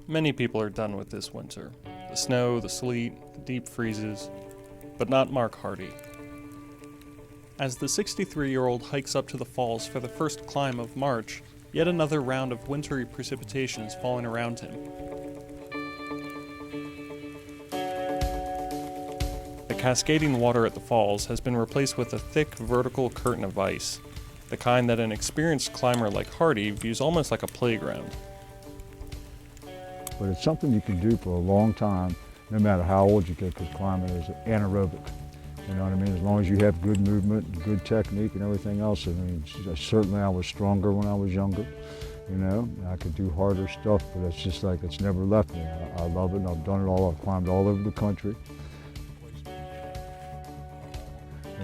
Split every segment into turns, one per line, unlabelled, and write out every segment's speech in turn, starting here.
Many people are done with this winter. The snow, the sleet, the deep freezes, but not Mark Hardie. As the 63-year-old hikes up to the falls for the first climb of March, yet another round of wintry precipitation is falling around him. The cascading water at the falls has been replaced with a thick vertical curtain of ice, the kind that an experienced climber like Hardie views almost like a playground.
But it's something you can do for a long time, no matter how old you get, because climbing is anaerobic. You know what I mean? As long as you have good movement and good technique and everything else. I mean, certainly I was stronger when I was younger. You know, I could do harder stuff, but it's just like it's never left me. I love it, and I've done it all. I've climbed all over the country. You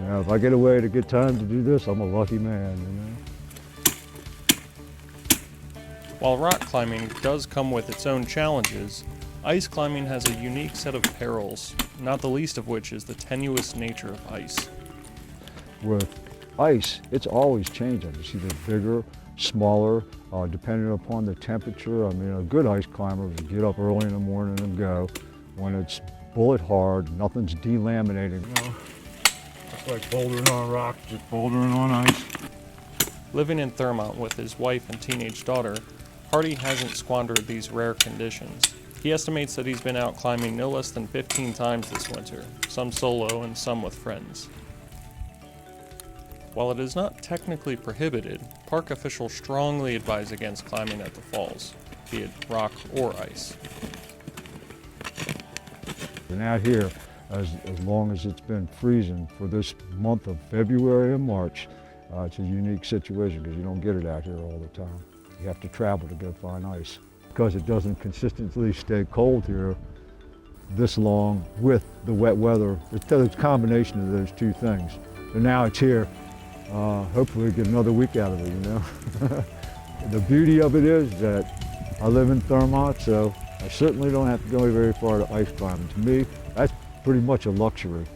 know, if I get away at a good time to do this, I'm a lucky man, you know.
While rock climbing does come with its own challenges, ice climbing has a unique set of perils, not the least of which is the tenuous nature of ice.
With ice, it's always changing. It's either bigger, smaller, depending upon the temperature. I mean, a good ice climber will get up early in the morning and go. When it's bullet hard, nothing's delaminating. You know, it's like bouldering on rock, just bouldering on ice.
Living in Thurmont with his wife and teenage daughter, Hardie hasn't squandered these rare conditions. He estimates that he's been out climbing no less than 15 times this winter, some solo and some with friends. While it is not technically prohibited, park officials strongly advise against climbing at the falls, be it rock or ice.
And out here, as long as it's been freezing for this month of February and March, it's a unique situation because you don't get it out here all the time. You have to travel to go find ice. Because it doesn't consistently stay cold here this long with the wet weather. It's a combination of those two things. And now it's here. Hopefully get another week out of it, you know. The beauty of it is that I live in Thurmont, so I certainly don't have to go very far to ice climbing. To me, that's pretty much a luxury.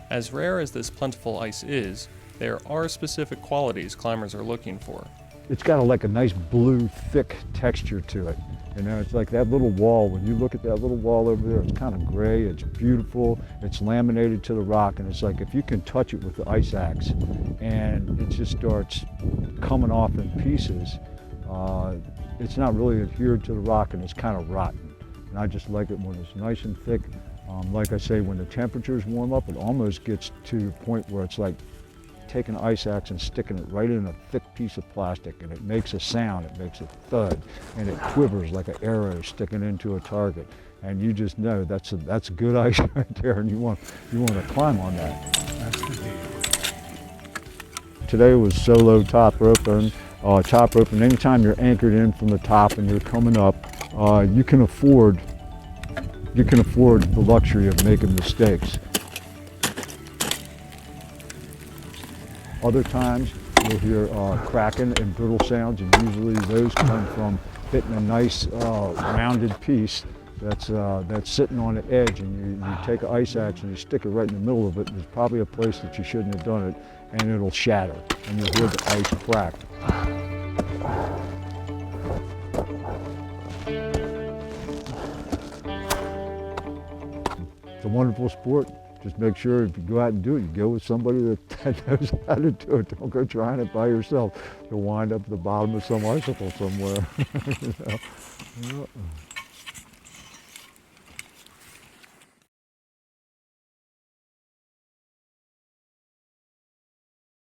As rare as this plentiful ice is, there are specific qualities climbers are looking for.
It's got like a nice blue, thick texture to it. You know, it's like that little wall. When you look at that little wall over there, it's kind of gray, it's beautiful, it's laminated to the rock, and it's like if you can touch it with the ice axe and it just starts coming off in pieces, it's not really adhered to the rock and it's kind of rotten. And I just like it when it's nice and thick. Like I say, when the temperatures warm up, it almost gets to the point where it's like taking an ice axe and sticking it right in a thick piece of plastic, and it makes a sound, it makes a thud, and it quivers like an arrow sticking into a target. And you just know that's good ice right there, and you want to climb on that. That's the deal. Today was solo top rope, and anytime you're anchored in from the top and you're coming up, you can afford the luxury of making mistakes. Other times you'll hear cracking and brittle sounds, and usually those come from hitting a nice rounded piece that's sitting on the edge, and you take an ice axe and you stick it right in the middle of it. There's probably a place that you shouldn't have done it, and it'll shatter, and you'll hear the ice crack. It's a wonderful sport. Just make sure if you go out and do it, you go with somebody that knows how to do it. Don't go trying it by yourself. You'll wind up at the bottom of some icicle somewhere. You know?